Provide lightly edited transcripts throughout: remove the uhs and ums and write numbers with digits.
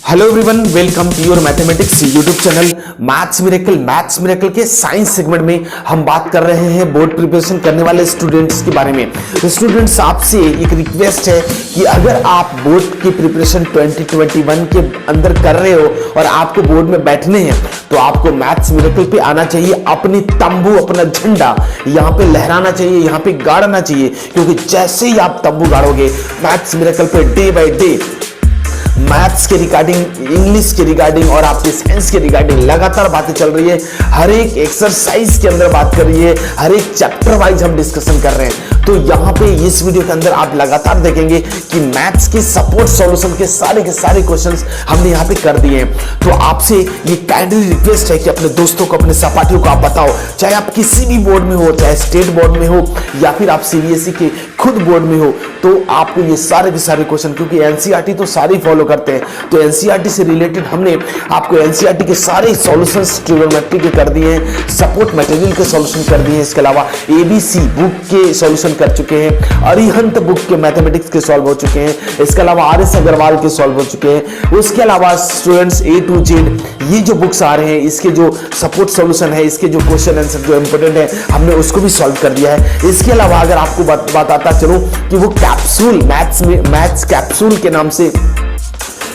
Hello everyone, welcome to your mathematics YouTube channel maths miracle के science segment में हम बात कर रहे हैं बोर्ड प्रिपरेशन करने वाले स्टूडेंट्स के बारे में। तो स्टूडेंट्स, आपसे एक रिक्वेस्ट है कि अगर आप बोर्ड की प्रिपरेशन 2021 के अंदर कर रहे हो और आपको बोर्ड में बैठने हैं तो आपको मैथ्स मिरेकल पे आना चाहिए। अपनी तंबू, अपना झंडा यहाँ पे लहराना चाहिए, यहाँ पे गाड़ना चाहिए, क्योंकि जैसे ही आप तंबू गाड़ोगे मैथ्स मिरेकल पे डे बाय डे मैथ्स के रिगार्डिंग, इंग्लिश के रिगार्डिंग और आपके साइंस के रिगार्डिंग लगातार बातें चल रही है। हर एक एक्सरसाइज के अंदर बात कर रही है, हर एक चैप्टर वाइज हम डिस्कशन कर रहे हैं। तो यहाँ पे इस वीडियो के अंदर आप लगातार देखेंगे कि मैथ्स के सपोर्ट सॉल्यूशन के सारे क्वेश्चंस हमने यहाँ पे कर दिए हैं। तो आपसे ये काइंडली रिक्वेस्ट है कि अपने दोस्तों को, अपने सहपाठियों को आप बताओ, चाहे आप किसी भी बोर्ड में हो, चाहे स्टेट बोर्ड में हो या फिर आप सीबीएसई के खुद बोर्ड में हो, तो आपको ये सारे के सारे क्वेश्चन, क्योंकि एनसीईआरटी तो सारी फॉलो करते हैं, तो एनसीईआरटी से रिलेटेड हमने आपको एनसीईआरटी के सारे सॉल्यूशंस ट्रिगोनोमेट्री के कर दिए हैं, सपोर्ट मटेरियल के सॉल्यूशन कर दिए हैं। इसके अलावा एबीसी बुक के सॉल्यूशन कर चुके हैं, अरिहंत बुक के मैथमेटिक्स के सॉल्व हो चुके हैं, इसके अलावा आरएस अग्रवाल के सॉल्व हो चुके हैं। उसके अलावा स्टूडेंट्स ए टू जेड ये जो बुक्स आ रहे हैं, इसके जो सपोर्ट सॉल्यूशन है, इसके जो क्वेश्चन आंसर जो इंपॉर्टेंट है, हमने उसको भी सॉल्व कर दिया है। इसके अलावा अगर आपको बताता चलूं कि वो कैप्सूल, मैथ्स कैप्सूल के नाम से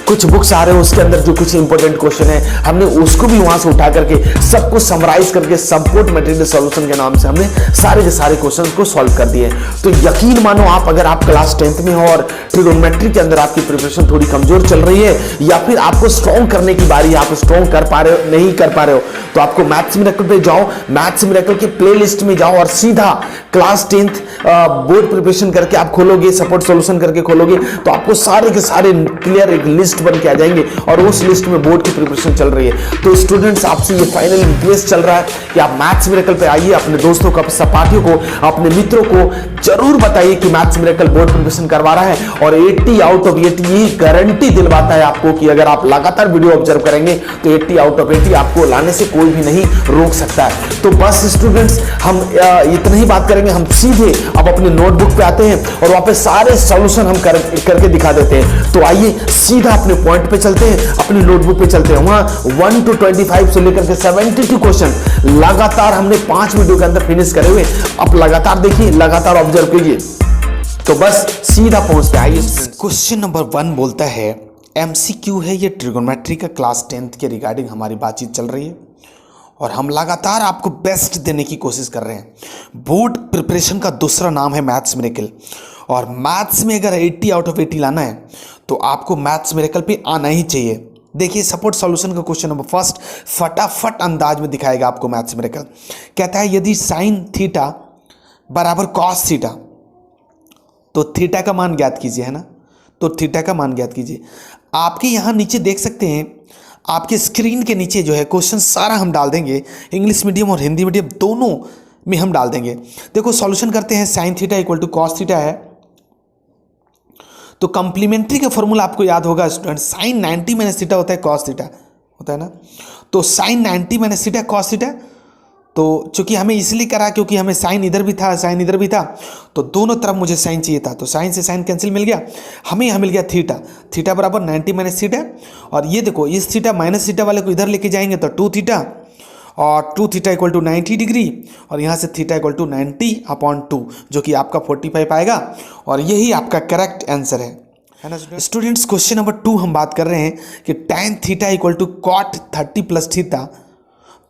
कुछ बुक्स आ रहे हैं, उसके अंदर जो कुछ इंपॉर्टेंट क्वेश्चन है हमने उसको भी वहां से उठा करके सबको समराइज करके सपोर्ट मटेरियल सॉल्यूशन के नाम से हमने सारे के सारे क्वेश्चन को सॉल्व कर दिए। तो यकीन मानो, आप अगर आप क्लास 10th में हो और ट्रिगोनोमेट्री के अंदर आपकी प्रिपरेशन थोड़ी कमजोर चल रही है या फिर आपको स्ट्रॉन्ग करने की बारी है, आप स्ट्रॉन्ग कर पा रहे हो, नहीं कर पा रहे हो, तो आपको मैथ्स मिरेकल पे जाओ, मैथ्स मिरेकल के प्ले लिस्ट में जाओ और सीधा क्लास 10th बोर्ड प्रिपरेशन करके आप खोलोगे, सपोर्ट सॉल्यूशन करके खोलोगे, तो आपको सारे के सारे क्लियर एक लिस्ट बन के आ जाएंगे और उस लिस्ट में बोर्ड की प्रिपरेशन चल रही है। तो स्टूडेंट्स, आपसे ये फाइनल रिक्वेस्ट चल रहा है कि आप मैथ्स मिरेकल पे आइए, अपने दोस्तों को, अपने सहपाठियों को, अपने मित्रों को जरूर बताइए कि मैथ्स मिरेकल बोर्ड प्रिपरेशन करवा रहा है और 80 आउट ऑफ 80 ये गारंटी दिलवाता है आपको कि अगर आप लगातार वीडियो ऑब्जर्व करेंगे तो 80 आउट ऑफ 80 आपको लाने से कोई भी नहीं रोक सकता है। तो बस स्टूडेंट्स, हम इतना ही बात करेंगे। हम सीधे अब अपने नोटबुक पे आते हैं और वहां पे सारे सॉल्यूशन हम करके दिखा देते हैं। तो आइए सीधा अपने पॉइंट पे चलते हैं, अपनी नोटबुक पे चलते हैं। वहां 1 to 25 से लेकर के 72 क्वेश्चन लगातार हमने 5 वीडियो के अंदर फिनिश करे हुए। अब लगातार देखिए, लगातार ऑब्जर्व कीजिए। तो बस सीधा पहुंचते आइए। क्वेश्चन नंबर 1 बोलता है, एमसीक्यू है, ये ट्रिगोनोमेट्री का क्लास 10th के रिगार्डिंग हमारी बातचीत चल रही है और हम लगातार आपको बेस्ट देने की कोशिश कर रहे हैं। बोर्ड प्रिपरेशन का दूसरा नाम है मैथ्स मिरेकल और मैथ्स में अगर 80 आउट ऑफ 80 लाना है तो आपको मैथ्स मिरेकल पे आना ही चाहिए। देखिए, सपोर्ट सॉल्यूशन का क्वेश्चन नंबर फर्स्ट फटाफट अंदाज में दिखाएगा आपको मैथ्स मिरेकल। कहता है यदि साइन थीटा बराबर कॉस थीटा, तो थीटा का मान ज्ञात कीजिए, है ना। तो थीटा का मान ज्ञात कीजिए। आपके यहाँ नीचे देख सकते हैं, आपके स्क्रीन के नीचे जो है क्वेश्चन सारा हम डाल देंगे, इंग्लिश मीडियम और हिंदी मीडियम दोनों में हम डाल देंगे। देखो, सॉल्यूशन करते हैं। Sine theta equal to cos theta है, तो कंप्लीमेंट्री का फॉर्मूला आपको याद होगा स्टूडेंट, साइन 90 माइनस थीटा होता है कॉस थीटा होता है ना। तो sine 90 minus theta cos theta, तो चूंकि हमें इसलिए करा क्योंकि हमें साइन इधर भी था, साइन इधर भी था, तो दोनों तरफ मुझे साइन चाहिए था, तो साइन से साइन कैंसिल मिल गया, हमें यहाँ मिल गया थीटा। थीटा बराबर 90 माइनस थीटा, और ये देखो इस थीटा माइनस थीटा वाले को इधर लेके जाएंगे तो 2 थीटा, और 2 थीटा इक्वल टू 90 डिग्री, और यहाँ से थीटा इक्वल टू 90/2 जो कि आपका 45 आएगा, और यही आपका करेक्ट आंसर है ना स्टूडेंट्स। क्वेश्चन नंबर 2 हम बात कर रहे हैं कि tan theta equal to cot 30 plus theta,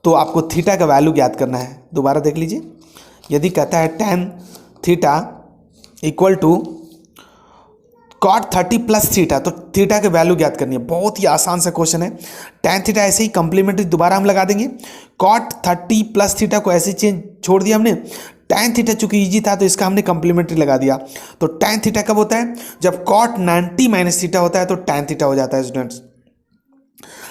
तो आपको थीटा का वैल्यू ज्ञात करना है। दोबारा देख लीजिए, यदि कहता है tan theta equal to cot 30 plus theta, तो थीटा के वैल्यू ज्ञात करनी है। बहुत ही आसान सा क्वेश्चन है। tan थीटा ऐसे ही कंप्लीमेंट्री दोबारा हम लगा देंगे, cot 30 प्लस थीटा को ऐसे चेंज छोड़ दिया हमने। tan थीटा चूंकि इजी था तो इसका हमने कंप्लीमेंट्री लगा दिया। तो tan थीटा कब होता है? जब cot 90 माइनस थीटा होता है तो tan थीटा हो जाता है स्टूडेंट्स।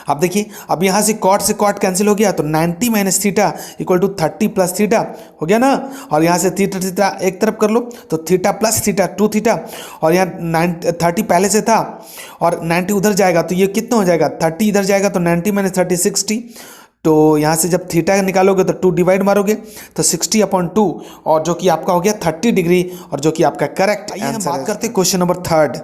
अब देखिए, अब यहाँ से कॉट कैंसिल हो गया, तो 90 minus theta equal to 30 plus theta हो गया ना, और यहाँ से थीटा एक तरफ कर लो, तो थीटा प्लस थीटा 2 थीटा, और यहाँ 30 पहले से था और 90 उधर जाएगा तो ये कितना हो जाएगा, 30 इधर जाएगा तो 90 माइनस 30 60, तो यहाँ से जब थीटा निकालोगे तो 2 डिवाइड मारोगे तो 60/2, और जो कि आपका हो गया 30 डिग्री, और जो कि आपका करेक्ट आंसर है। बात करते हैं क्वेश्चन नंबर 3।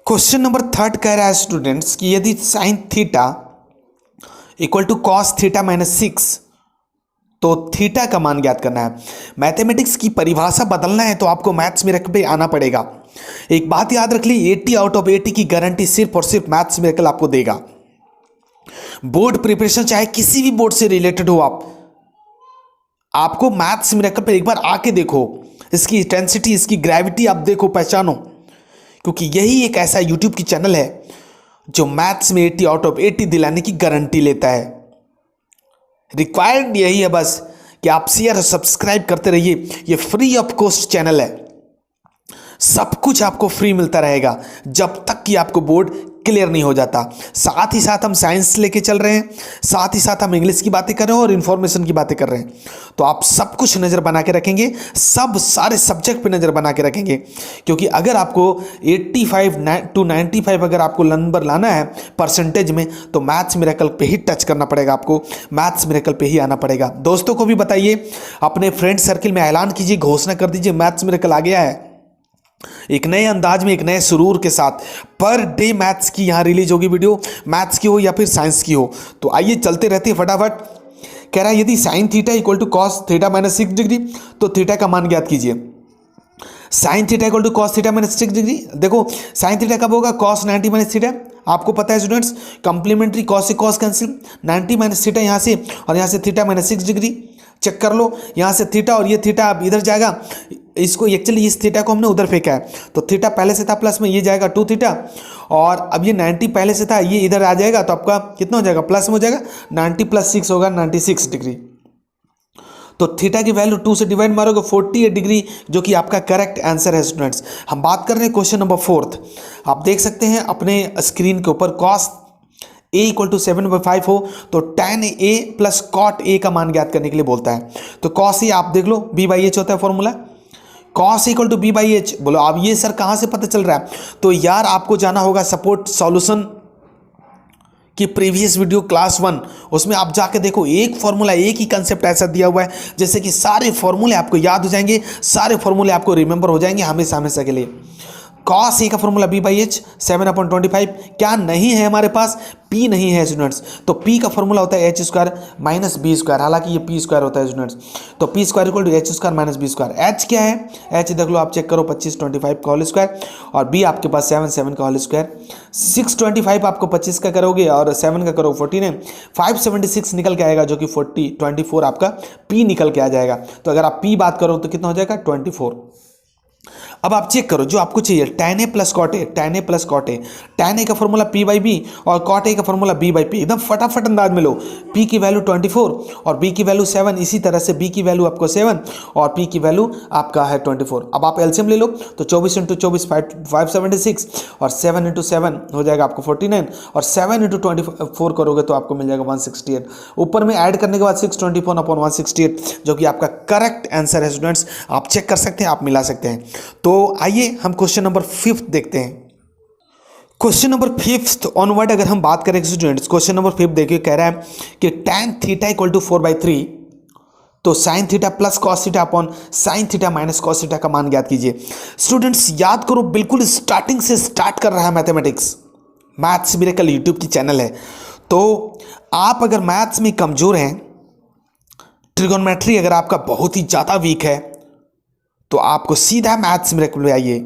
क्वेश्चन नंबर 3 कह रहा है स्टूडेंट्स कि यदि sine theta equal to cos theta minus 6 तो थीटा का मान ज्ञात करना है। मैथमेटिक्स की परिभाषा बदलना है तो आपको मैथ्स मिरेकल पे आना पड़ेगा। एक बात याद रख ली, 80 आउट ऑफ 80 की गारंटी सिर्फ और सिर्फ मैथ्स मिरेकल आपको देगा। बोर्ड प्रिपरेशन चाहे किसी भी बोर्ड से रिलेटेड हो, आपको मैथ्स मिरेकल पे एक बार आके देखो, इसकी इंटेंसिटी, इसकी ग्रेविटी आप देखो, पहचानो, क्योंकि यही एक ऐसा यूट्यूब की चैनल है जो मैथ्स में 80 आउट ऑफ 80 दिलाने की गारंटी लेता है। रिक्वायर्ड यही है बस कि आप शेयर और सब्सक्राइब करते रहिए। ये फ्री ऑफ कॉस्ट चैनल है, सब कुछ आपको फ्री मिलता रहेगा जब तक कि आपको बोर्ड क्लियर नहीं हो जाता। साथ ही साथ हम साइंस लेके चल रहे हैं, साथ ही साथ हम इंग्लिश की बातें कर रहे हैं और इन्फॉर्मेशन की बातें कर रहे हैं। तो आप सब कुछ नज़र बना के रखेंगे, सब सारे सब्जेक्ट पे नज़र बना के रखेंगे, क्योंकि अगर आपको 85 to 95 अगर आपको नंबर लाना है परसेंटेज में, तो मैथ्स मिरेकल पे ही टच करना पड़ेगा, आपको मैथ्स मिरेकल पे ही आना पड़ेगा। दोस्तों को भी बताइए, अपने फ्रेंड सर्किल में ऐलान कीजिए, घोषणा कर दीजिए मैथ्स मिरेकल आ गया है। एक नए अंदाज में, एक नए सुरूर के साथ पर डे मैथ्स की यहां रिलीज होगी वीडियो, मैथ्स की हो या फिर साइंस की हो। तो आइए चलते रहते हैं फटाफट। कह रहा है यदि sine theta equal to cos theta minus 6 degree तो थीटा का मान ज्ञात कीजिए। Sine theta equal to cos theta minus 6 degree, देखो साइन थीटा कब होगा, कॉस 90 माइनस थीटा। आपको पता है स्टूडेंट्स, कंप्लीमेंट्री कॉस से कॉस कैंसिल, 90 माइनस थीटा यहाँ से, और यहाँ से थीटा माइनस 6 डिग्री। चेक कर लो, यहाँ से थीटा और ये थीटा अब इधर जाएगा, इसको एक्चुअली इस थीटा को हमने उधर फेंका है, तो थीटा पहले से था प्लस में, ये जाएगा 2 थीटा, और अब ये 90 पहले से था, ये इधर आ जाएगा, तो आपका कितना हो जाएगा, प्लस में हो जाएगा, 90 प्लस 6 होगा 96 डिग्री। तो थीटा की वैल्यू 2 से डिवाइड मारोगे 48 डिग्री, जो कि आपका करेक्ट आंसर है स्टूडेंट्स। हम बात कर रहे हैं क्वेश्चन नंबर 4। आप देख सकते हैं अपने स्क्रीन के ऊपर, कॉस a इक्वल टू 7/5 हो तो tan a plus cot a का मान ज्ञात करने के लिए बोलता है। तो कॉस a आप देख लो, b/h होता है formula, cos equal to b/h। बोलो अब ये सर कहाँ से पता चल रहा है, तो यार आपको जाना होगा सपोर्ट सॉल्यूशन की प्रीवियस वीडियो क्लास 1, उसमें आप जाके देखो, एक फॉर्मूला, एक ही कंसेप्ट ऐसा दिया हुआ है जैसे कि सारे फॉर्मूले आपको याद हो जाएंगे, सारे फॉर्मूले आपको रिमेंबर हो जाएंगे हमेशा हमेशा के लिए। कॉस ए का फॉर्मूला b/h 7/25, क्या नहीं है हमारे पास, p नहीं है स्टूडेंट्स, तो p का फॉर्मूला होता है h² माइनस b स्क्वायर, हालांकि ये p² होता है स्टूडेंट्स, तो p² equal to h² minus b²। h क्या है, h देख लो आप, चेक करो, 25/25 का होल स्क्वायर, और b आपके पास 7 का होल स्क्वायर। 625 आपको 25 का करोगे और 7 का करोगे 14 है, 576 निकल के आएगा, जो कि 24 आपका p निकल के आ जाएगा। तो अगर आप p बात करो तो कितना हो जाएगा, 24। अब आप चेक करो जो आपको चाहिए, tan a plus cot A, tan a plus cot A, tan a का फॉर्मूला p/b और कॉट a का फॉर्मूला b/p, एकदम फटाफट अंदाज में लो। p की वैल्यू 24 और b की वैल्यू 7, इसी तरह से b की वैल्यू आपको 7 और p की वैल्यू आपका है 24। अब आप एलसीएम ले लो, तो 24 × 24 576 और 7 × 7 हो जाएगा आपको 49, और 7 × 24 करोगे तो आपको मिल जाएगा 168। ऊपर में ऐड करने के बाद 624/168, जो कि आपका करेक्ट आंसर है स्टूडेंट्स। आप चेक कर सकते हैं, आप मिला सकते हैं। तो आइए हम क्वेश्चन नंबर 5 देखते हैं। क्वेश्चन नंबर 5 ऑनवर्ड अगर हम बात करें स्टूडेंट्स, क्वेश्चन नंबर 5 देखिए, कह रहा है कि tan थीटा इक्वल टू 4/3 तो sine theta plus cos theta upon sine theta minus cos theta का मान ज्ञात कीजिए। स्टूडेंट्स याद करो, बिल्कुल स्टार्टिंग से स्टार्ट कर रहा है मैथमेटिक्स, मैथ्स मिरेकल यूट्यूब की चैनल है। तो आप अगर मैथ्स में कमजोर हैं, ट्रिगोनोमेट्री अगर आपका बहुत ही ज़्यादा वीक है, तो आपको सीधा मैथ्स मिरेकल में आइए।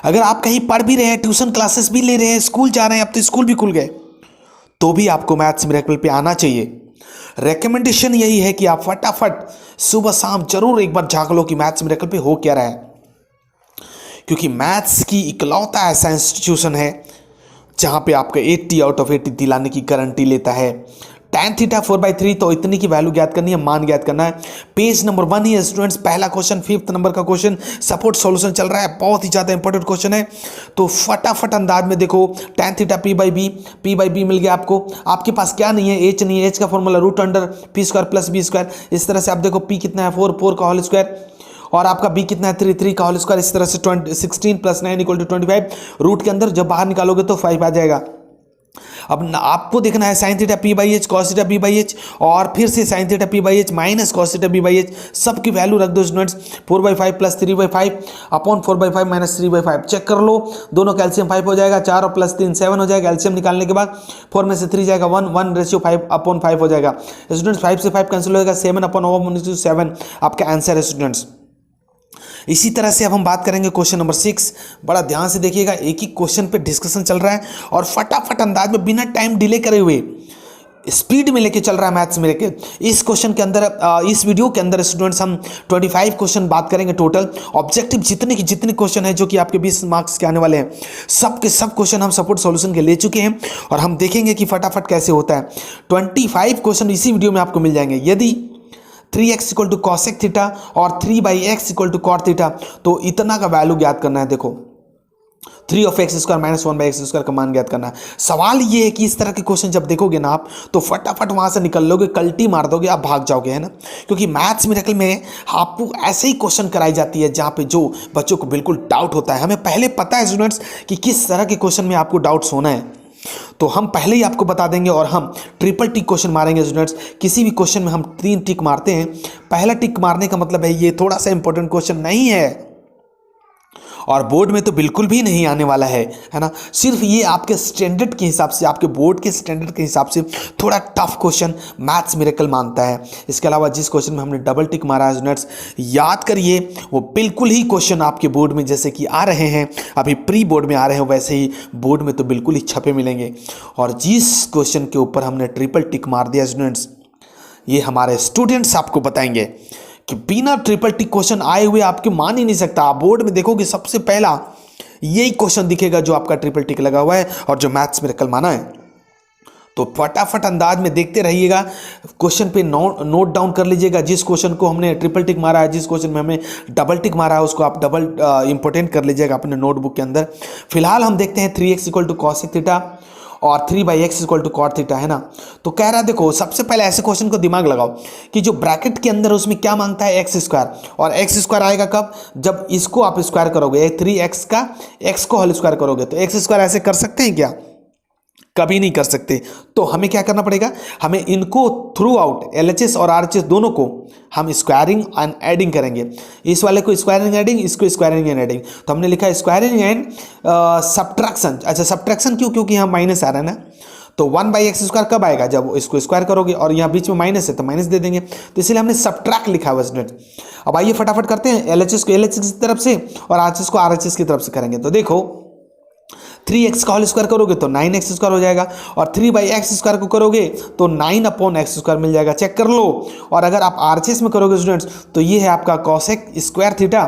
अगर आप कहीं पढ़ भी रहे हैं, ट्यूशन क्लासेस भी ले रहे हैं, स्कूल जा रहे हैं, अब तो स्कूल भी खुल गए, तो भी आपको मैथ्स मिरेकल पे आना चाहिए। रेकमेंडेशन यही है कि आप फटाफट सुबह शाम जरूर एक बार झांक लो कि मैथ्स मिरेकल पे हो क्या रहा है, क्योंकि मैथ्स की इकलौता ऐसा इंस्टीट्यूशन है जहां पे आपका 80 आउट ऑफ 80 दिलाने की गारंटी लेता है। tan थीटा 4/3 तो इतनी की वैल्यू ज्ञात करनी है, मान ज्ञात करना है। पेज नंबर 1 ही है स्टूडेंट्स, पहला क्वेश्चन 5th नंबर का क्वेश्चन, सपोर्ट सॉल्यूशन चल रहा है, बहुत ही ज़्यादा इंपॉर्टेंट क्वेश्चन है। तो फटाफट अंदाज में देखो, tan थीटा p/b मिल गया आपको। आपके पास क्या नहीं है, h नहीं है, h का फॉर्मूला √p² प्लस b²। इस तरह से आप देखो p कितना है 4 का होल स्क्वायर, और आपका b कितना है 3 का होल स्क्वायर। इस तरह से 16 + 9 = 25, रूट के अंदर जब बाहर निकालोगे तो 5 आ जाएगा। अब आपको देखना है sine theta P by H cos theta P by H और फिर से sine theta P by H minus cos theta P by H, सबकी वैल्यू रख दो students. 4/5 plus 3/5 upon 4/5 minus 3/5 check कर लो, दोनों कैल्शियम 5 हो जाएगा, 4 और प्लस 3 7 हो जाएगा। कैल्शियम निकालने के बाद 4 में से 3 जाएगा 1, 1/5 अपॉन 5 हो जाएगा स्टूडेंट्स। 5 से 5 कैंसिल होगा, 7 अपॉन 7 आपका आंसर है स्टूडेंट्स। इसी तरह से अब हम बात करेंगे क्वेश्चन नंबर 6। बड़ा ध्यान से देखिएगा, एक ही क्वेश्चन पे डिस्कशन चल रहा है और फटाफट अंदाज में बिना टाइम डिले करे हुए स्पीड में लेके चल रहा है मैथ्स मिरेकल। इस क्वेश्चन के अंदर, इस वीडियो के अंदर स्टूडेंट्स हम 25 क्वेश्चन बात करेंगे टोटल। ऑब्जेक्टिव जितने क्वेश्चन है जो कि आपके 20 मार्क्स के आने वाले हैं, सब के सब क्वेश्चन हम सपोर्ट सॉल्यूशन के ले चुके हैं और हम देखेंगे कि फटाफट कैसे होता है। 25 क्वेश्चन इसी वीडियो में आपको मिल जाएंगे। यदि 3x equal to cosec theta और 3/x equal to cot theta, तो इतना का वैल्यू ज्ञात करना है। देखो 3 of x square minus 1/x² का मान ज्ञात करना है। सवाल ये है कि इस तरह के क्वेश्चन जब देखोगे ना आप, तो फटाफट वहां से निकल लोगे, कल्टी मार दोगे, आप भाग जाओगे, है ना। क्योंकि मैथ्स मिरेकल में आपको ऐसे ही क्वेश्चन कराई जाती है जहां पे जो बच्चों को बिल्कुल डाउट होता है। हमें पहले पता है स्टूडेंट्स कि किस तरह के क्वेश्चन में आपको डाउट्स होना है, तो हम पहले ही आपको बता देंगे और हम ट्रिपल टिक क्वेश्चन मारेंगे स्टूडेंट्स। किसी भी क्वेश्चन में हम 3 टिक मारते हैं। पहला टिक मारने का मतलब है ये थोड़ा सा इंपॉर्टेंट क्वेश्चन नहीं है और बोर्ड में तो बिल्कुल भी नहीं आने वाला है ना। सिर्फ ये आपके स्टैंडर्ड के हिसाब से, आपके बोर्ड के स्टैंडर्ड के हिसाब से थोड़ा टफ क्वेश्चन मैथ्स मिरेकल मानता है। इसके अलावा जिस क्वेश्चन में हमने डबल टिक मारा है स्टूडेंट्स, याद करिए वो बिल्कुल ही क्वेश्चन आपके बोर्ड में जैसे कि आ रहे हैं, अभी प्री बोर्ड में आ रहे हैं, वैसे ही बोर्ड में तो बिल्कुल ही छपे मिलेंगे। और जिस क्वेश्चन के ऊपर हमने ट्रिपल टिक मार दिया स्टूडेंट्स, ये हमारे स्टूडेंट्स आपको बताएंगे कि बिना ट्रिपल टिक क्वेश्चन आए हुए आपके मान ही नहीं सकता। आप बोर्ड में देखोगे सबसे पहला यही क्वेश्चन दिखेगा जो आपका ट्रिपल टिक लगा हुआ है और जो मैथ्स मिरेकल माना है। तो फटाफट अंदाज में देखते रहिएगा, क्वेश्चन पे नोट डाउन कर लीजिएगा। जिस क्वेश्चन को हमने ट्रिपल टिक मारा है, जिस क्वेश्चन में हमें डबल टिक मारा है, उसको आप डबल इंपोर्टेंट कर लीजिएगा अपने नोटबुक के अंदर। फिलहाल हम देखते हैं 3x equal to cosec theta और 3/x equal to cot theta, है ना। तो कह रहा है देखो, सबसे पहले ऐसे क्वेश्चन को दिमाग लगाओ कि जो ब्रैकेट के अंदर उसमें क्या मांगता है, x² और x² आएगा कब, जब इसको आप स्क्वायर करोगे, 3x का x को होल स्क्वायर करोगे। तो x² ऐसे कर सकते हैं क्या? कभी नहीं कर सकते। तो हमें क्या करना पड़ेगा, हमें इनको थ्रू आउट LHS और RHS दोनों को हम स्क्वायरिंग एंड एडिंग करेंगे। इस वाले को स्क्वायरिंग एडिंग, इसको स्क्वायरिंग एंड एडिंग। तो हमने लिखा है स्क्वायरिंग एंड सब्ट्रैक्शन। अच्छा सब्ट्रैक्शन क्यों? क्योंकि यहाँ माइनस आ रहा है ना। तो 1/x² कब आएगा, जब इसको स्क्वायर करोगे और यहाँ बीच में माइनस है तो माइनस दे देंगे। तो इसलिए हमने सब्ट्रैक्ट लिखा हुआ स्टूडेंट। अब आइए फटाफट करते हैं, LHS को LHS की तरफ से और RHS को RHS की तरफ से करेंगे। तो देखो 3x का होल स्क्वायर करोगे तो 9x² हो जाएगा और 3/x² को करोगे तो 9/x² मिल जाएगा। चेक कर लो। और अगर आप RHS में करोगे स्टूडेंट्स, तो ये है आपका कॉसेक स्क्वायर थीटा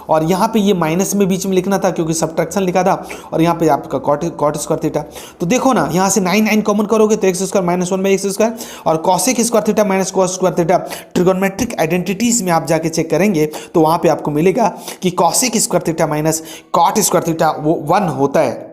और यहाँ पे ये माइनस में बीच में लिखना था क्योंकि सब्ट्रैक्शन लिखा था, और यहाँ पे आपका कॉट स्क्वायर थीटा। तो देखो ना, यहाँ से 9 कॉमन करोगे तो x² माइनस 1/x² और cosec square theta minus cos square theta. Trigonometric identities में आप जाके चेक करेंगे तो वहाँ पे आपको मिलेगा कि cosec square theta minus cot square theta वो 1 होता है।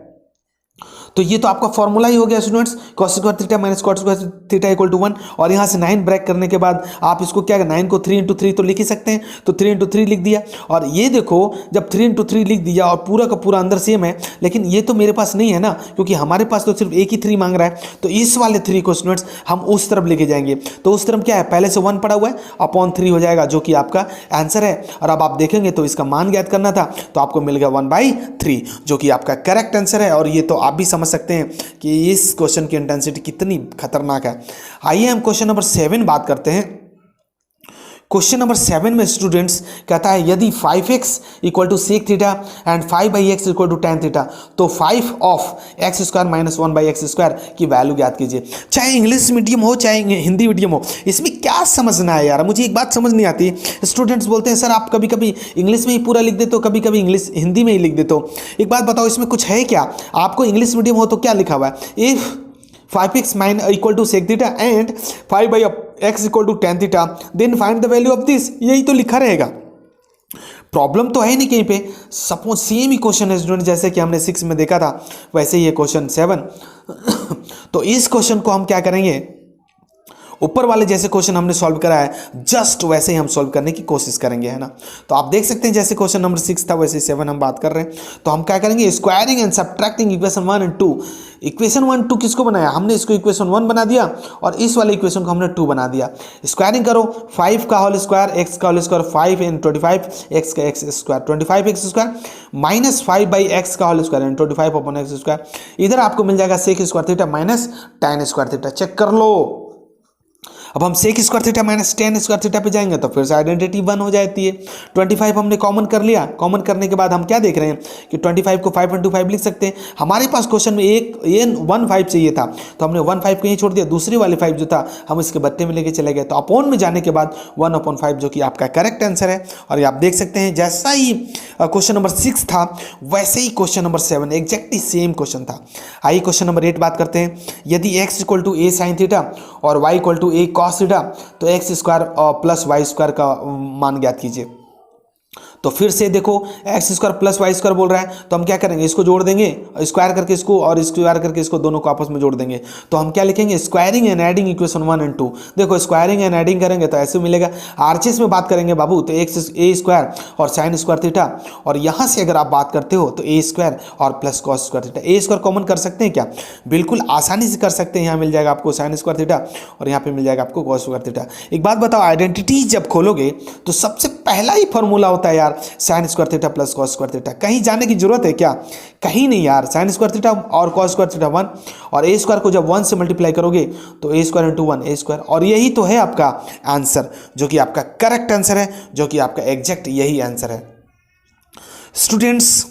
तो ये तो आपका फॉर्मूला ही हो गया students, cos square theta minus cot square theta equal to 1। और यहाँ से 9 ब्रेक करने के बाद आप इसको क्या, 9 को 3 × 3 तो लिख ही सकते हैं, तो 3 × 3 लिख दिया। और ये देखो जब 3 × 3 लिख दिया और पूरा का पूरा अंदर सेम है, लेकिन ये तो मेरे पास नहीं है ना, क्योंकि हमारे पास तो सिर्फ एक ही 3 मांग रहा है। तो इस वाले 3 को स्टूडेंट्स हम उस तरफ लेके जाएंगे। तो उस तरफ क्या है, पहले से 1 पड़ा हुआ है, अपॉन 3 हो जाएगा जो कि आपका आंसर है। और अब आप देखेंगे तो इसका मान ज्ञात करना था, तो आपको मिल गया 1/3 जो कि आपका करेक्ट आंसर है। और ये तो आप भी समझ सकते हैं कि इस क्वेश्चन की इंटेंसिटी कितनी खतरनाक है। आइए हम क्वेश्चन नंबर 7 बात करते हैं। क्वेश्चन नंबर 7 में स्टूडेंट्स कहता है यदि 5x equal to sec theta and 5/x equal to tan theta, तो 5 ऑफ x² माइनस 1/x² की वैल्यू ज्ञात कीजिए। चाहे इंग्लिश मीडियम हो चाहे हिंदी मीडियम हो, इसमें क्या समझना है यार, मुझे एक बात समझ नहीं आती। स्टूडेंट्स बोलते हैं सर आप कभी कभी इंग्लिश में ही पूरा लिख देते हो, कभी कभी इंग्लिश हिंदी में ही लिख देते हो। एक बात बताओ, इसमें कुछ है क्या? आपको इंग्लिश मीडियम हो तो क्या लिखा हुआ है, if 5x equal to sec theta and 5/x equal to tan theta then find the value of this, यही तो लिखा रहेगा। प्रॉब्लम तो है नहीं कहीं पे। सपोज सेम ही क्वेश्चन है स्टूडेंट, जैसे कि हमने 6 में देखा था वैसे ही क्वेश्चन 7। तो इस क्वेश्चन को हम क्या करेंगे, ऊपर वाले जैसे क्वेश्चन हमने सॉल्व करा है जस्ट वैसे ही हम सॉल्व करने की कोशिश करेंगे, है ना। तो आप देख सकते हैं जैसे क्वेश्चन नंबर 6 था वैसे 7 हम बात कर रहे हैं। तो हम क्या करेंगे, squaring and subtracting equation 1 and 2। Equation 1 2 किसको बनाया, हमने इसको इक्वेशन 1 बना दिया और इस वाले इक्वेशन को हमने 2 बना दिया। स्क्वायरिंग करो, 5 का होल स्क्वायर एक्स का होल स्क्वायर 5 एंड 25 एक्स का x square 25 x square minus 5 by x का whole square and 25 upon x square. इधर आपको मिल जाएगा sec square theta minus tan square theta. Check कर लो। अब हम sec square theta minus tan square theta पे जाएंगे तो फिर से आइडेंटिटी 1 हो जाती है। 25 हमने कॉमन कर लिया। कॉमन करने के बाद हम क्या देख रहे हैं कि 25 को 5 into 5 लिख सकते हैं। हमारे पास क्वेश्चन में एक 1 5 चाहिए था तो हमने 1 5 को यहीं छोड़ दिया। दूसरी वाले 5 जो था हम इसके बट्टे में लेके चले गए। तो अपॉन में जाने के बाद 1/5 जो कि आपका करेक्ट आंसर है। और ये आप देख सकते हैं जैसा ही क्वेश्चन नंबर 6 था वैसे ही question number 7 exactly same question था। आइए क्वेश्चन नंबर 8 बात करते हैं। यदि x = a sin थीटा और y = a cos थीटा तो X square plus Y square का मान ज्ञात कीजिए। तो फिर से देखो X square plus Y square बोल रहा है तो हम क्या करेंगे, इसको जोड़ देंगे स्क्वायर करके इसको और स्क्वायर करके इसको, दोनों को आपस में जोड़ देंगे। तो हम क्या लिखेंगे, squaring and adding equation 1 and 2। देखो स्क्वायरिंग एंड एडिंग करेंगे तो ऐसे मिलेगा। आरचेस में बात करेंगे बाबू तो एक्स ए स्क्वायर और साइन स्क्वायर थीटा, और यहाँ से अगर आप बात करते हो तो ए स्क्वायर और प्लस कॉस स्क्वायर थीटा। ए स्क्वायर कॉमन कर सकते हैं क्या, बिल्कुल आसानी से कर सकते हैं। यहाँ मिल जाएगा आपको साइन स्क्वायर थीटा और यहाँ पे मिल जाएगा आपको कॉस स्क्वायर थीटा। एक बात बताओ, आइडेंटिटी जब खोलोगे तो सबसे पहला ही फॉर्मूला होता है यार sine square theta plus cos square theta. कहीं जाने की जरूरत है क्या, कहीं नहीं यार। साइन स्क्वायर थीटा और कॉस स्क्वायर थीटा 1 और ए स्क्वायर को जब 1 से मल्टीप्लाई करोगे तो ए स्क्वायर इंटू 1 ए स्क्वायर। और यही तो है आपका आंसर, जो कि आपका करेक्ट आंसर है, जो कि आपका एग्जैक्ट यही आंसर है। स्टूडेंट्स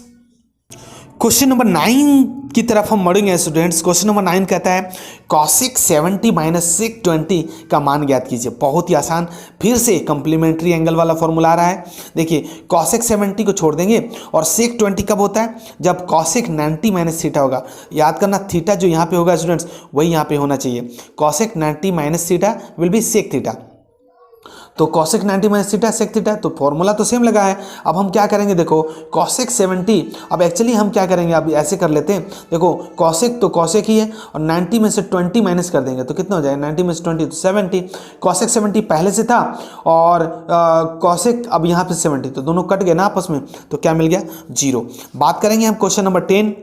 क्वेश्चन नंबर 9 की तरफ हम बढ़ेंगे। स्टूडेंट्स क्वेश्चन नंबर 9 कहता है cosec 70 माइनस sec 20 का मान ज्ञात कीजिए। बहुत ही आसान, फिर से कंप्लीमेंट्री एंगल वाला फॉर्मूला आ रहा है। देखिए cosec 70 को छोड़ देंगे और sec 20 कब होता है, जब cosec 90 माइनस थीटा होगा। याद करना थीटा जो यहाँ पे होगा स्टूडेंट्स वही यहाँ पे होना चाहिए। cosec 90 minus theta will be sec theta. तो cosec 90 minus theta sec theta, तो फॉर्मूला तो सेम लगा है। अब हम क्या करेंगे, देखो cosec 70, अब एक्चुअली हम क्या करेंगे, अब ऐसे कर लेते हैं। देखो cosec तो cosec ही है और 90 में से 20 माइनस कर देंगे तो कितना हो जाएगा, 90 में से 20 तो 70। cosec 70 पहले से था और cosec अब यहाँ पे 70, तो दोनों कट गए ना आपस में, तो क्या मिल गया 0। बात करेंगे हम question number 10।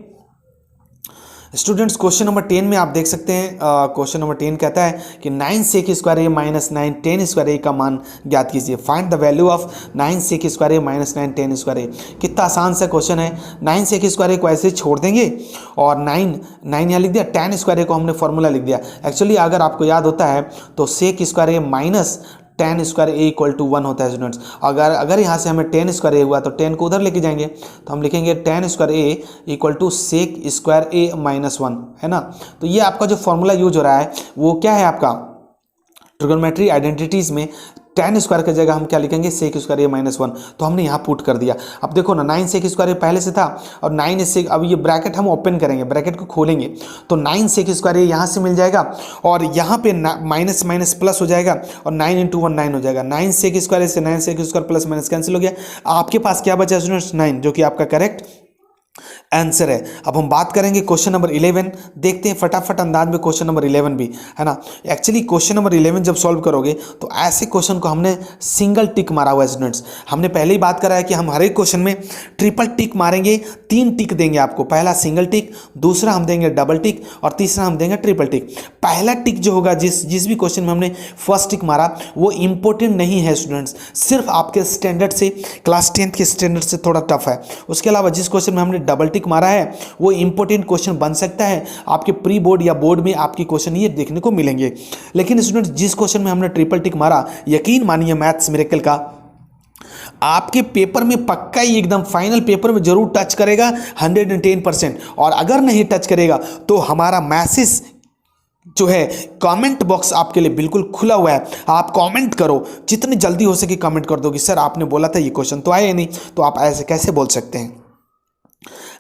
Students question number 10 में आप देख सकते हैं, क्वेश्चन नंबर 10 कहता है कि 9 sec square A minus 9 tan square A का मान ज्ञात कीजिए। Find the value of 9 sec square A minus 9 tan square A. कितना आसान सा क्वेश्चन है। 9 sec स्क्वायर ए को ऐसे छोड़ देंगे और 9 यहाँ लिख दिया, tan स्क्वायर ए को हमने फॉर्मूला लिख दिया। एक्चुअली अगर आपको याद होता है तो sec square A minus tan square A equal to 1 होता है स्टूडेंट्स। अगर यहाँ से हमें tan स्क्वायर ए हुआ तो tan को उधर लेके जाएंगे तो हम लिखेंगे tan square A equal to sec square A minus 1, है ना। तो ये आपका जो फॉर्मूला यूज हो रहा है वो क्या है, आपका ट्रिगोनोमेट्री आइडेंटिटीज में tan स्क्वायर की जगह हम क्या लिखेंगे, सेक स्क्वायर ए माइनस 1। तो हमने यहाँ पुट कर दिया। अब देखो ना 9 sec स्क्वायर ए पहले से था और 9 sec, अब ये ब्रैकेट हम ओपन करेंगे, ब्रैकेट को खोलेंगे तो 9 sec स्क्वायर ए यहाँ से मिल जाएगा और यहाँ पे माइनस माइनस प्लस हो जाएगा और 9 इंटू 1 9 हो जाएगा। 9 sec स्क्वायर ए से 9 sec square plus minus cancel हो गया। आपके पास क्या बचा स्टूडेंट्स, 9, जो कि आपका करेक्ट आंसर है। अब हम बात करेंगे क्वेश्चन नंबर 11। देखते हैं फटाफट अंदाज में क्वेश्चन नंबर 11 भी, है ना। एक्चुअली क्वेश्चन नंबर 11 जब सॉल्व करोगे तो ऐसे क्वेश्चन को हमने सिंगल टिक मारा हुआ है स्टूडेंट्स। हमने पहले ही बात करा है कि हम हर एक क्वेश्चन में ट्रिपल टिक मारेंगे, 3 टिक देंगे आपको। पहला सिंगल टिक, दूसरा हम देंगे डबल टिक और तीसरा हम देंगे ट्रिपल टिक। पहला टिक जो होगा, जिस भी क्वेश्चन में हमने फर्स्ट टिक मारा वो इंपॉर्टेंट नहीं है स्टूडेंट्स, सिर्फ आपके स्टैंडर्ड से, क्लास 10th के स्टैंडर्ड से थोड़ा टफ है। उसके अलावा जिस क्वेश्चन में हमने डबल टिक मारा है वो इंपॉर्टेंट क्वेश्चन बन सकता है। आपके प्री बोर्ड या बोर्ड में आपकी क्वेश्चन ये देखने को मिलेंगे। लेकिन स्टूडेंट्स जिस क्वेश्चन में हमने ट्रिपल टिक मारा, यकीन मानिए मैथ्स मिरेकल का आपके पेपर में पक्का ही एकदम फाइनल पेपर में जरूर टच करेगा 110%। और अगर नहीं टच करेगा तो हमारा मैसेज जो है कमेंट बॉक्स आपके लिए बिल्कुल खुला हुआ है। आप कमेंट करो, जितनी जल्दी हो सके कमेंट कर दो कि सर आपने बोला था ये क्वेश्चन तो आया नहीं, तो आप ऐसे कैसे बोल सकते हैं।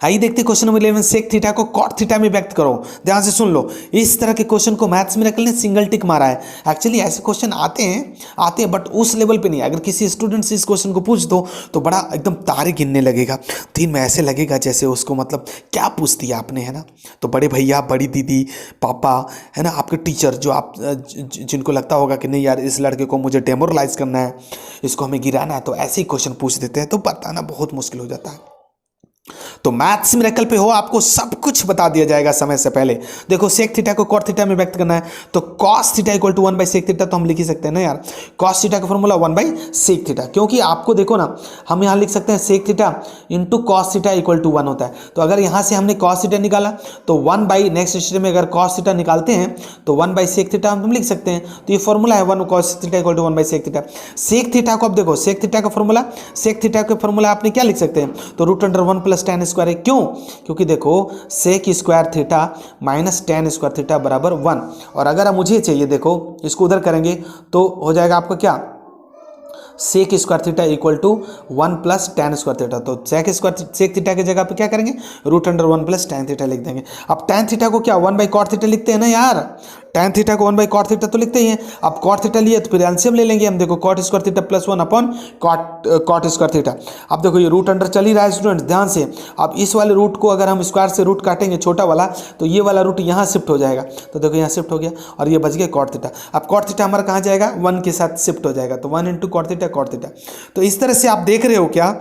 आइए देखते क्वेश्चन नंबर 11, सेक थीटा को कॉट थीटा में व्यक्त करो। ध्यान से सुन लो, इस तरह के क्वेश्चन को मैथ्स मिरेकल ने सिंगल टिक मारा है। एक्चुअली ऐसे क्वेश्चन आते हैं बट उस लेवल पे नहीं। अगर किसी स्टूडेंट से इस क्वेश्चन को पूछ दो तो बड़ा एकदम तारे गिनने लगेगा, दिन में ऐसे लगेगा जैसे उसको मतलब क्या पूछ दिया आपने, है ना। तो बड़े भैया, बड़ी दीदी, पापा, है ना, आपके टीचर जो आप जिनको लगता होगा कि नहीं यार इस लड़के को मुझे डेमोरलाइज करना है, इसको हमें गिराना है, तो ऐसे ही क्वेश्चन पूछ देते हैं, तो बताना बहुत मुश्किल हो जाता है। तो मैथ्स मिरेकल पे हो, आपको सब कुछ बता दिया जाएगा समय से पहले। देखो सेक थीटा को कॉट थीटा में व्यक्त करना है तो कॉस थीटा इक्वल टू 1/सेक थीटा, तो हम लिख ही सकते हैं ना यार। कॉस थीटा का फॉर्मूला 1/सेक थीटा, क्योंकि आपको देखो ना, हम यहाँ लिख सकते हैं sec theta into cos theta equal to 1 होता है। तो अगर यहाँ से हमने कॉस थीटा निकाला तो 1 नेक्स्ट स्टेप में अगर कॉस थीटा निकालते हैं तो 1/सेक थीटा हम लिख सकते हैं। तो ये फॉर्मूला है 1 कॉस थीटा इक्वल टू 1/सेक थीटा। सेक थीटा को अब देखो, सेक थीटा का फॉर्मूला आपने क्या लिख सकते हैं, तो √1 + tan स्क्वायर है। क्यों? क्योंकि देखो sec square theta minus tan square theta बराबर 1। और अगर मुझे चाहिए, देखो इसको उधर करेंगे तो हो जाएगा आपका क्या, sec square theta equal to 1 + tan square theta. तो सेक थीटा की जगह पे क्या करेंगे, √1 + tan थीटा लिख देंगे। अब tan थीटा को क्या 1/cot थीटा लिखते हैं ना यार, tan थीटा को 1/cot थीटा तो लिखते ही हैं। अब cot थीटा लिए तो फिर एलसीएम ले लेंगे हम। देखो cot square theta + 1 upon cot square theta. अब देखो ये रूट अंडर चल ही रहा है स्टूडेंट्स, ध्यान से। अब इस वाले रूट को अगर हम स्क्वायर से रूट काटेंगे छोटा वाला, तो ये वाला रूट यहाँ शिफ्ट हो जाएगा। तो देखो यहाँ शिफ्ट हो गया और ये बच गया cot थीटा। अब cot थीटा हमारा कहाँ जाएगा, 1 के साथ शिफ्ट हो जाएगा, तो 1 × cot थीटा cot थीटा। तो इस तरह से आप देख रहे हो क्या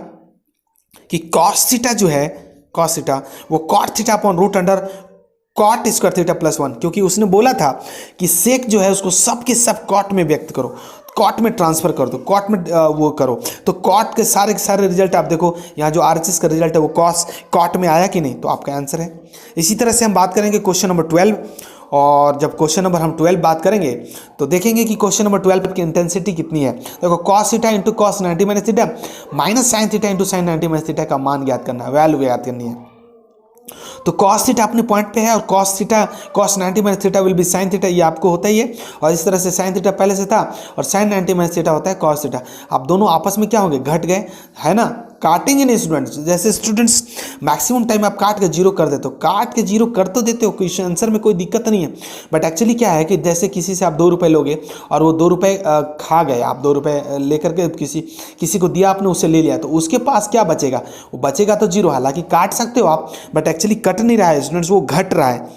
कि cos थीटा जो है, cos थीटा वो cot theta upon root under cot square theta + 1, क्योंकि उसने बोला था कि सेक जो है उसको सब के सब cot में व्यक्त करो, कॉट में ट्रांसफर कर दो, कॉट में वो करो। तो कॉट के सारे रिजल्ट आप देखो, यहाँ जो आरएचएस का रिजल्ट है वो कॉट में आया कि नहीं, तो आपका आंसर है। इसी तरह से हम बात करेंगे क्वेश्चन नंबर 12। और जब क्वेश्चन नंबर हम 12 बात करेंगे तो देखेंगे कि क्वेश्चन नंबर 12 की इंटेंसिटी कितनी है। देखो cos theta into cos 90 - theta minus sine theta into sine 90 - theta का मान ज्ञात करना है, वैल्यू ज्ञात करनी है। तो cos थीटा अपने पॉइंट पे है और cos 90 - theta will be sin theta, ये आपको होता ही है। और इस तरह से sin थीटा पहले से था और sin 90 - थीटा होता है cos थीटा। अब दोनों आपस में क्या होंगे, घट गए, है ना। काटेंगे नहीं स्टूडेंट्स, जैसे स्टूडेंट्स मैक्सिमम टाइम आप काट के जीरो कर देते हो, काट के जीरो कर तो देते हो, क्वेश्चन आंसर में कोई दिक्कत नहीं है। बट एक्चुअली क्या है कि जैसे किसी से आप 2 रुपये लोगे और वो 2 रुपये खा गए, आप 2 रुपये लेकर के किसी को दिया, आपने उससे ले लिया, तो उसके पास क्या बचेगा, वो बचेगा तो जीरो। हालांकि काट सकते हो आप, बट एक्चुअली कट नहीं रहा है स्टूडेंट्स, वो घट रहा है।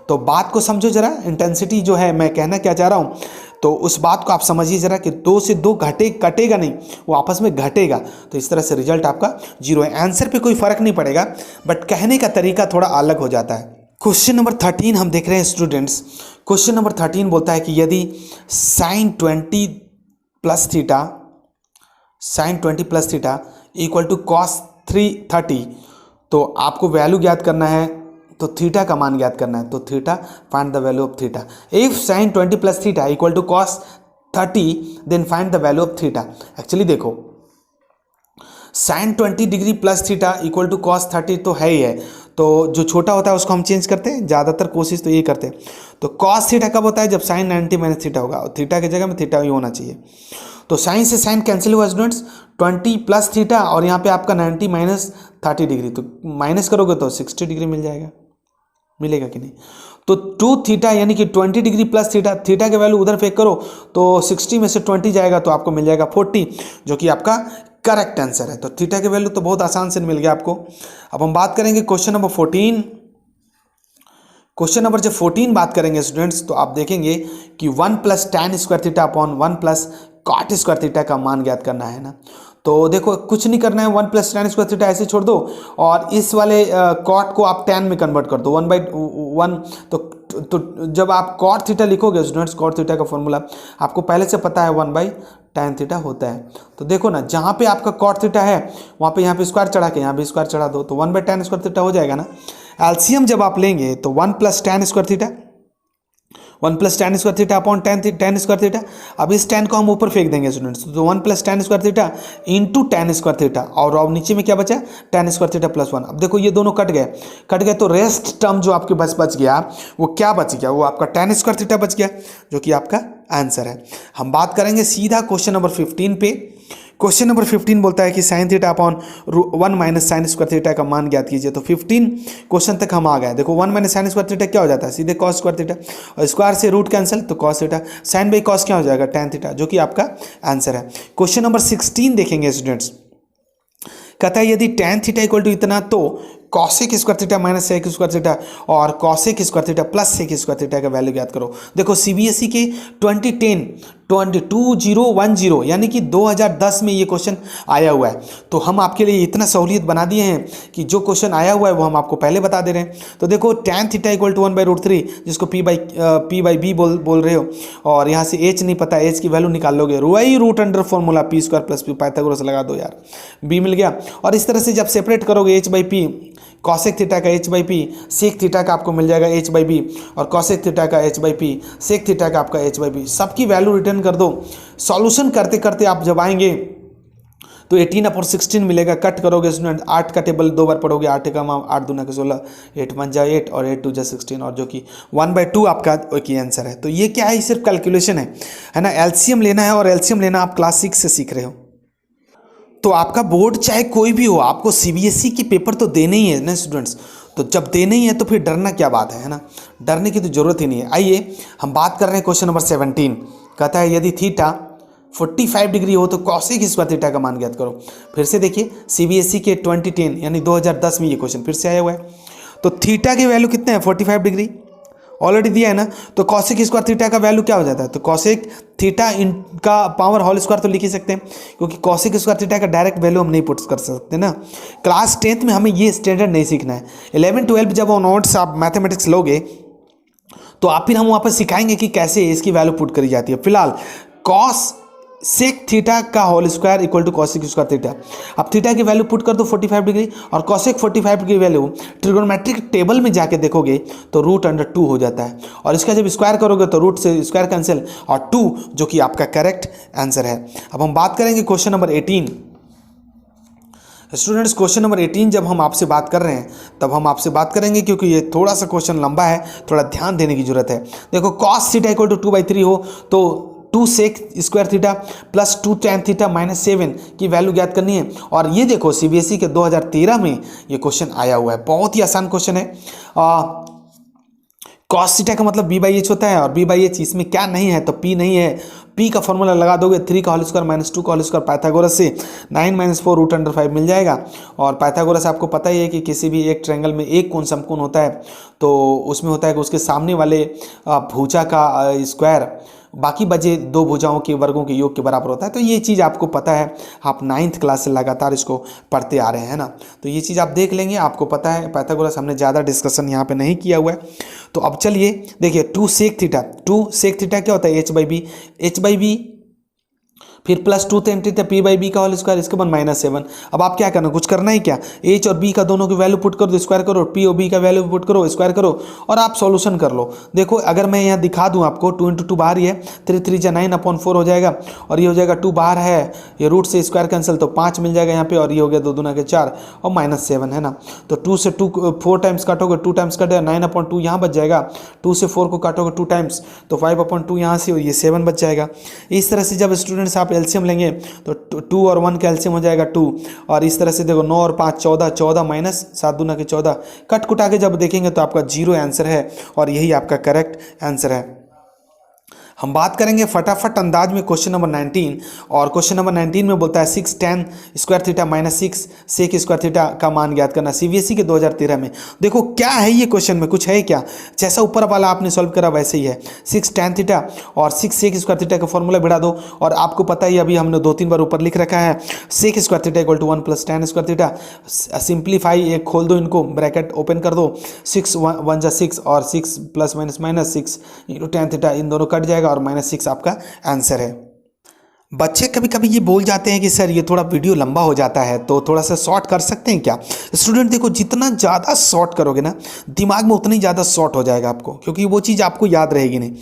तो बात को समझो जरा, इंटेंसिटी जो है मैं कहना क्या चाह रहा हूँ, तो उस बात को आप समझिए जरा कि 2 से 2 कटेगा नहीं, वो आपस में घटेगा। तो इस तरह से रिजल्ट आपका जीरो है। आंसर पे कोई फर्क नहीं पड़ेगा, बट कहने का तरीका थोड़ा अलग हो जाता है। क्वेश्चन नंबर 13 हम देख रहे हैं स्टूडेंट्स। क्वेश्चन नंबर 13 बोलता है कि यदि sin 20 + theta equal to cos 330, तो आपको वैल्यू ज्ञात करना है, तो थीटा का मान ज्ञात करना है। तो theta, find the value of theta. If sin 20 + theta equal to cos 30 then find the value of theta. Actually देखो sin 20 degree + theta equal to cos 30 तो है ही है, तो जो छोटा होता है उसको हम चेंज करते हैं, ज़्यादातर कोशिश तो ये करते हैं। तो cos थीटा कब होता है, जब sin 90 - थीटा होगा, और थीटा की जगह में थीटा ही होना चाहिए। तो साइन से साइन कैंसिल हुआ स्टूडेंट्स, 20 + थीटा और यहाँ पे आपका 90 - 30 डिग्री, तो माइनस करोगे तो 60 डिग्री मिल जाएगा, मिलेगा कि नहीं। तो 2 थीटा यानी कि 20 डिग्री + थीटा, थीटा के वैल्यू उधर फेंक करो तो 60 में से 20 जाएगा तो आपको मिल जाएगा 40, जो कि आपका करेक्ट आंसर है। तो थीटा के वैल्यू तो बहुत आसान से मिल गया आपको। अब हम बात करेंगे क्वेश्चन नंबर 14। क्वेश्चन नंबर जब 14 बात करेंगे स्टूडेंट्स, तो आप देखेंगे कि 1 + tan square theta upon 1 + cot square theta का मान ज्ञात करना है ना। तो देखो कुछ नहीं करना है, 1 + tan स्क्वायर थीटा ऐसे छोड़ दो और इस वाले cot को आप tan में कन्वर्ट कर दो, 1/1। तो जब आप cot थीटा लिखोगे स्टूडेंट्स, cot थीटा का फॉर्मूला आपको पहले से पता है, 1/tan थीटा होता है। तो देखो ना, जहाँ पे आपका cot थीटा है वहाँ पे यहाँ पे स्क्वायर चढ़ा के यहाँ भी स्क्वायर चढ़ा दो, तो 1/tan स्क्वायर थीटा हो जाएगा ना। एलसीएम जब आप लेंगे तो 1 + tan square theta, 1 + tan square theta upon tan square theta. अब इस tan को हम ऊपर फेंक देंगे स्टूडेंट्स, तो 1 + tan square theta into tan square theta, और अब नीचे में क्या बचा, tan स्क्वायर थीटा + 1। अब देखो ये दोनों कट गए, तो रेस्ट टर्म जो आपके पास बच गया वो क्या बच गया, वो आपका tan स्क्वायर थीटा बच गया, जो कि आपका आंसर है। हम बात करेंगे सीधा क्वेश्चन नंबर 15 पे। क्वेश्चन नंबर 15 बोलता है कि sine theta upon 1 minus sine square theta का मान ज्ञात कीजिए। तो 15 क्वेश्चन तक हम आ गए। देखो 1 माइनस साइन स्क्वायर थीटा क्या हो जाता है, सीधे कॉस स्क्वायर थीटा, और स्क्वायर से रूट कैंसिल तो cos theta, sine by cos क्या हो जाएगा, टैन थीटा, जो कि आपका आंसर है। क्वेश्चन नंबर 16 देखेंगे स्टूडेंट्स, कहता है यदि टैन थीटा इक्वल टू इतना तो cosec square theta minus sec square theta और cosec square theta plus sec square theta का वैल्यू ज्ञात करो। देखो सीबीएसई के 2010 यानी कि 2010 में ये क्वेश्चन आया हुआ है, तो हम आपके लिए इतना सहूलियत बना दिए हैं कि जो क्वेश्चन आया हुआ है वो हम आपको पहले बता दे रहे हैं। तो देखो टैन थीटा इक्वल टू 1/√3, जिसको पी बाई बी बोल रहे हो, और यहाँ से एच नहीं पता, एच की वैल्यू निकाल लोगे, वही root under formula P square plus P, Pythagoras लगा दो यार, बी मिल गया। और इस तरह से जब सेपरेट करोगे H by P, cosec theta का H by P, sec theta का आपको मिल जाएगा एच बाई बी, और कॉसेक थीटा का H by P, sec theta का आपका एच बाई बी, सबकी वैल्यू रिटर्न कर दो। सॉल्यूशन करते करते आप जब आएंगे तो 18/16 मिलेगा। कट करोगे स्टूडेंट, 8 का टेबल 2 बार पढ़ोगे, 8 का 8 दूना के 16, 8 1 जा 8 और 8 2 जा 16, और जो कि 1/2 आपका की आंसर है। तो ये क्या है, सिर्फ कैलकुलेशन है ना। एलसीएम लेना है, और एलसीएम लेना आप क्लास 6 से सीख रहे हो। तो आपका बोर्ड चाहे कोई भी हो, आपको सीबीएसई के पेपर तो देने ही है ना स्टूडेंट्स। तो जब देने ही है तो फिर डरना क्या बात है ना, डरने की तो जरूरत ही नहीं है। आइए हम बात कर रहे हैं क्वेश्चन नंबर 17। कहता है यदि थीटा 45 डिग्री हो तो कॉसेक स्क्वायर थीटा का मान ज्ञात करो। फिर से देखिए सीबीएसई के 2010 यानी 2010 में ये क्वेश्चन फिर से आया हुआ है। तो थीटा की वैल्यू कितने हैं, 45 डिग्री ऑलरेडी दिया है ना। तो कॉसेक स्क्वायर थीटा का वैल्यू क्या हो जाता है, तो कॉसेक थीटा इनका पावर होल स्क्वायर तो लिख ही सकते हैं, क्योंकि कॉसेक स्क्वायर थीटा का डायरेक्ट वैल्यू हम नहीं पुट कर सकते ना। क्लास 10th में हमें ये स्टैंडर्ड नहीं सीखना है। 11 12 जब नोट्स आप मैथमेटिक्स लोगे तो आप फिर हम वहाँ पर सिखाएंगे कि कैसे इसकी वैल्यू पुट करी जाती है। फिलहाल कॉस सेक थीटा का whole square equal to cosec square theta. अब थीटा की वैल्यू पुट कर दो 45 डिग्री, और कॉसेक 45 की वैल्यू ट्रिगोनोमेट्रिक टेबल में जाके देखोगे तो रूट अंडर 2 हो जाता है, और इसका जब स्क्वायर करोगे तो रूट से स्क्वायर कैंसिल, और 2 जो कि आपका करेक्ट आंसर है। अब हम बात करेंगे question number 18। Students question number 18 जब हम आपसे बात कर रहे हैं तब हम आपसे बात करेंगे, क्योंकि ये थोड़ा सा क्वेश्चन लंबा है, थोड़ा ध्यान देने की जरूरत है। देखो कॉस थीटा इक्वल टू 2/3 हो तो 2 sec square theta plus 2 tan theta minus 7 की वैल्यू ज्ञात करनी है। और ये देखो सीबीएसई के 2013 में ये क्वेश्चन आया हुआ है, बहुत ही आसान क्वेश्चन है। कॉस थीटा का मतलब b/h होता है, और b/h इसमें क्या नहीं है, तो p नहीं है। p का फॉर्मूला लगा दोगे 3 का होल स्क्वायर माइनस 2 का होल स्क्वायर, पाइथागोरस से 9 - 4 रूट अंडर 5 मिल जाएगा। और पाइथागोरस आपको पता ही है कि किसी भी एक ट्रायंगल में एक कोण समकोण होता है, तो उसमें होता है कि उसके सामने वाले भुजा का स्क्वायर बाकी बचे 2 भुजाओं के वर्गों के योग के बराबर होता है। तो ये चीज़ आपको पता है, आप 9th क्लास से लगातार इसको पढ़ते आ रहे हैं ना, तो ये चीज़ आप देख लेंगे, आपको पता है। पाइथागोरस हमने ज़्यादा डिस्कशन यहाँ पे नहीं किया हुआ है। तो अब चलिए देखिए 2 सेक थीटा क्या होता है, एच बाई बी, फिर प्लस 2 टैन थीटा p/b का होल स्क्वायर, इसके बाद -7। अब आप क्या करना, कुछ करना ही क्या, h और b का दोनों की वैल्यू पुट कर दो, स्क्वायर करो, p और b का वैल्यू पुट करो, स्क्वायर करो, और आप सॉल्यूशन कर लो। देखो अगर मैं यहाँ दिखा दूँ आपको, 2 × 2 बाहर ही है, 3 3 जा 9/4 हो जाएगा, और ये हो जाएगा 2 बाहर है, ये रूट से स्क्वायर कैंसिल तो 5 मिल जाएगा यहाँ पे, और ये हो गया 2 दूना के 4 और -7 है ना। तो 2 से 2 4 टाइम्स काटोगे, 2 टाइम्स कट 9/2 यहाँ बच जाएगा, 2 से 4 को काटोगे 2 टाइम्स तो 5/2 यहाँ से, और ये 7 बच जाएगा। इस तरह से जब स्टूडेंट्स आप एलसीएम लेंगे तो 2 और 1 कैल्शियम हो जाएगा 2, और इस तरह से देखो 9 और 5 14, 14 माइनस 7 दूना के 14, कट कुटा के जब देखेंगे तो आपका 0 आंसर है, और यही आपका करेक्ट आंसर है। हम बात करेंगे फटाफट अंदाज में क्वेश्चन नंबर 19, और क्वेश्चन नंबर 19 में बोलता है 6 tan square theta minus 6 sec square theta का मान ज्ञात करना, सीबीएसई के 2013 में। देखो क्या है ये क्वेश्चन में, कुछ है क्या, जैसा ऊपर वाला आपने सॉल्व करा वैसे ही है। 6 टैन थीटा और 6 सेक स्क्वायर थीटा का फॉर्मूला बढ़ा दो, और आपको पता ही अभी हमने 2-3 बार ऊपर लिख रखा है, sec square theta equal to 1 + tan square theta. Simplify एक खोल दो, इनको ब्रैकेट ओपन कर दो, 6 1 जा 6 और 6 + -6 × टैन थीटा, इन दोनों कट जाएगा, और -6 आपका आंसर है। बच्चे कभी कभी ये बोल जाते हैं कि सर ये थोड़ा वीडियो लंबा हो जाता है, तो थोड़ा सा शॉर्ट कर सकते हैं क्या। स्टूडेंट देखो जितना ज़्यादा शॉर्ट करोगे ना, दिमाग में उतना ही ज़्यादा शॉर्ट हो जाएगा आपको, क्योंकि वो चीज़ आपको याद रहेगी नहीं।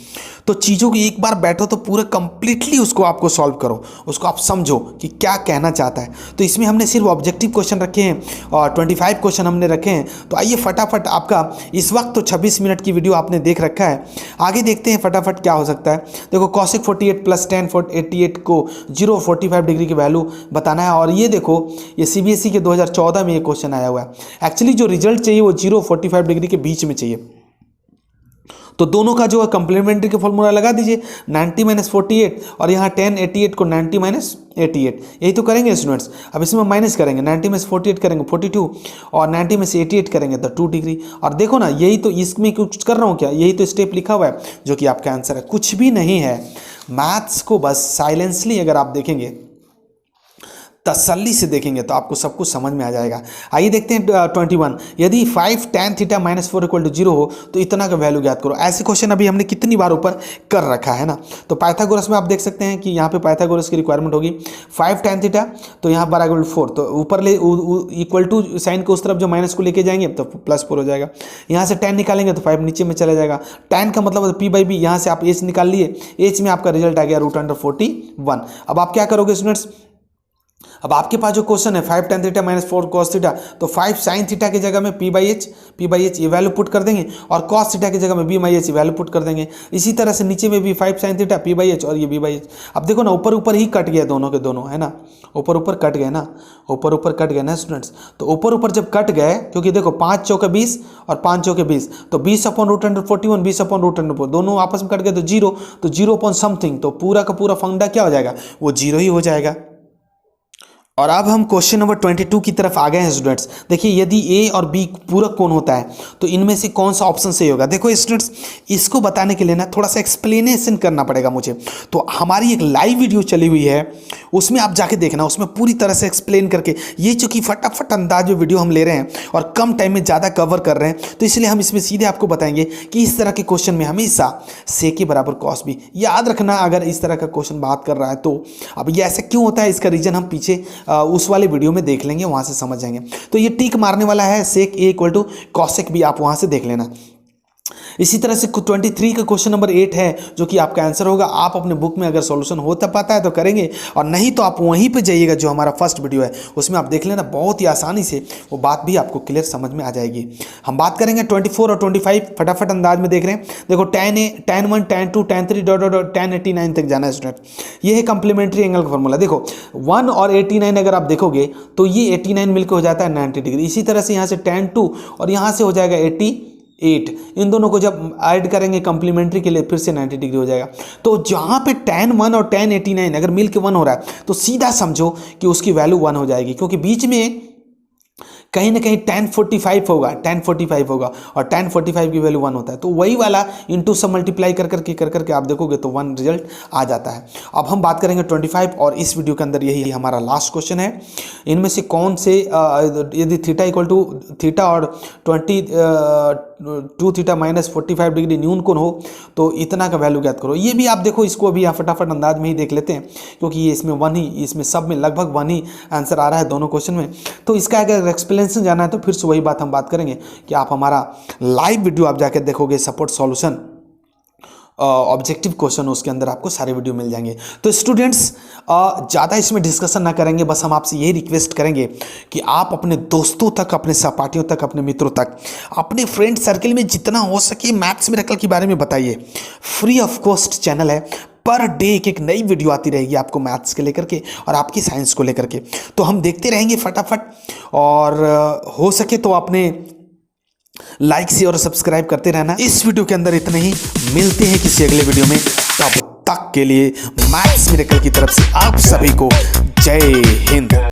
तो चीज़ों की एक बार बैठो तो पूरा कंप्लीटली उसको आपको सॉल्व करो, उसको आप समझो कि क्या कहना चाहता है। तो इसमें हमने सिर्फ ऑब्जेक्टिव क्वेश्चन रखे हैं और 25 क्वेश्चन हमने रखे हैं। तो आइए फटाफट, आपका इस वक्त तो 26 मिनट की वीडियो आपने देख रखा है, आगे देखते हैं फटाफट क्या हो सकता है। देखो cosec 48 प्लस tan 88 को 0-45 डिग्री की वैल्यू बताना है। और ये देखो ये CBSE के 2014 में ये क्वेश्चन आया हुआ है। एक्चुअली जो रिजल्ट चाहिए वो 0-45 डिग्री के बीच में चाहिए। तो दोनों का जो है कंप्लीमेंट्री का फॉर्मूला लगा दीजिए, 90 - 48 और यहाँ tan 88 को 90 - 88, यही तो करेंगे स्टूडेंट्स। अब इसमें माइनस करेंगे, 90 में से 48 करेंगे 42 और 90 में से 88 करेंगे तो 2 डिग्री। और देखो ना, यही तो, इसमें कुछ कर रहा हूँ क्या, यही तो स्टेप लिखा हुआ है जो कि आपका आंसर है, कुछ भी नहीं है। मैथ्स को बस साइलेंसली अगर आप देखेंगे, तसल्ली से देखेंगे तो आपको सब कुछ समझ में आ जाएगा। आइए देखते हैं 21, यदि 5 tan θ - 4 = 0 हो तो इतना का वैल्यू ज्ञात करो। ऐसे क्वेश्चन अभी हमने कितनी बार ऊपर कर रखा है ना। तो पाइथागोरस में आप देख सकते हैं कि यहाँ पे पाइथागोरस की रिक्वायरमेंट होगी 5 tan θ, तो यहाँ पर = 4, तो ऊपर ले इक्वल टू साइन को उस तरफ जो माइनस को लेके जाएंगे तो +4 हो जाएगा। यहाँ से tan निकालेंगे तो 5 नीचे में चला जाएगा। tan का मतलब P/B, यहाँ से आप h निकाल लिए, h में आपका रिजल्ट आ गया √41। अब आप क्या करोगे स्टूडेंट्स, अब आपके पास जो क्वेश्चन है 5 tan θ - 4 cos θ, तो 5 sin θ की जगह में P/H ये वैल्यू पुट कर देंगे और cos θ की जगह में B/H वैल्यू पुट कर देंगे। इसी तरह से नीचे में भी 5 sin θ P/H और ये B/H। अब देखो ना, ऊपर ऊपर ही कट गया दोनों के दोनों, है ना, ऊपर ऊपर कट गए ना, ऊपर ऊपर कट गए ना स्टूडेंट्स। तो ऊपर ऊपर जब कट गए, क्योंकि देखो 5 चौके 20 और 5 चौके 20, तो 20/√41 20/√4 दोनों आपस में कट गए तो 0, तो 0 तो पूरा का पूरा फंडा क्या हो जाएगा, वो 0 ही हो जाएगा। और अब हम क्वेश्चन नंबर 22 की तरफ आ गए हैं स्टूडेंट्स। देखिए, यदि A और B पूरक कोण होता है तो इनमें से कौन सा ऑप्शन सही होगा। देखो स्टूडेंट्स, इसको बताने के लिए ना थोड़ा सा एक्सप्लेनेशन करना पड़ेगा मुझे। तो हमारी एक लाइव वीडियो चली हुई है, उसमें आप जाके देखना, उसमें पूरी तरह से एक्सप्लेन करके, ये चूंकि फटाफट अंदाज में वीडियो हम ले रहे हैं और कम टाइम में ज़्यादा कवर कर रहे हैं, तो इसलिए हम इसमें सीधे आपको बताएंगे कि इस तरह के क्वेश्चन में हमेशा sec के बराबर cos b याद रखना। अगर इस तरह का क्वेश्चन बात कर रहा है तो अब ये ऐसा क्यों होता है, इसका रीजन हम पीछे उस वाले वीडियो में देख लेंगे, वहां से समझ जाएंगे। तो ये टिक मारने वाला है sec A = cosec b, आप वहां से देख लेना। इसी तरह से 23 का क्वेश्चन नंबर 8 है जो कि आपका आंसर होगा। आप अपने बुक में अगर सॉल्यूशन होता पाता है तो करेंगे, और नहीं तो आप वहीं पे जाइएगा जो हमारा फर्स्ट वीडियो है, उसमें आप देख लेना, बहुत ही आसानी से वो बात भी आपको क्लियर समझ में आ जाएगी। हम बात करेंगे 24 और 25, फटाफट अंदाज में देख रहे हैं। देखो tan A, tan 1, tan 2, tan 3 tan 89 तक जाना है स्टूडेंट। ये है कंप्लीमेंट्री एंगल का फॉर्मूला। देखो 1 और 89 अगर आप देखोगे तो ये 89 मिलकर हो जाता है 90 डिग्री। इसी तरह से यहाँ से tan 2 और यहाँ से हो जाएगा 88, इन दोनों को जब ऐड करेंगे कंप्लीमेंट्री के लिए फिर से 90 डिग्री हो जाएगा। तो जहाँ पे tan 1 और tan 89 अगर मिल के 1 हो रहा है तो सीधा समझो कि उसकी वैल्यू 1 हो जाएगी, क्योंकि बीच में कहीं ना कहीं tan 45 होगा, tan 45 होगा और tan 45 की वैल्यू 1 होता है। तो वही वाला इंटू सब मल्टीप्लाई कर करके आप देखोगे तो 1 रिजल्ट आ जाता है। अब हम बात करेंगे 25 और इस वीडियो के अंदर यही हमारा लास्ट क्वेश्चन है। इनमें से कौन से यदि θ = θ और 22θ - 45 डिग्री न्यून कोण हो तो इतना का वैल्यू ज्ञात करो। ये भी आप देखो, इसको अभी आप फटाफट अंदाज में ही देख लेते हैं, क्योंकि ये इसमें 1 ही, इसमें सब में लगभग 1 ही आंसर आ रहा है दोनों क्वेश्चन में। तो इसका अगर एक्सप्लेनेशन जाना है तो फिर से वही बात हम बात करेंगे कि आप हमारा लाइव वीडियो आप जाकर देखोगे, सपोर्ट सॉल्यूशन ऑब्जेक्टिव क्वेश्चन, उसके अंदर आपको सारे वीडियो मिल जाएंगे। तो स्टूडेंट्स, ज़्यादा इसमें डिस्कशन ना करेंगे, बस हम आपसे यही रिक्वेस्ट करेंगे कि आप अपने दोस्तों तक, अपने सहपाठियों तक, अपने मित्रों तक, अपने फ्रेंड सर्कल में जितना हो सके मैथ्स मिरेकल के बारे में बताइए। फ्री ऑफ कॉस्ट चैनल है, पर डे एक नई वीडियो आती रहेगी आपको मैथ्स के लेकर के और आपकी साइंस को लेकर के। तो हम देखते रहेंगे फटाफट, और हो सके तो आपने लाइक शेयर और सब्सक्राइब करते रहना। इस वीडियो के अंदर इतना ही, मिलते हैं किसी अगले वीडियो में। तब तक के लिए मैथ्स मिरेकल की तरफ से आप सभी को जय हिंद।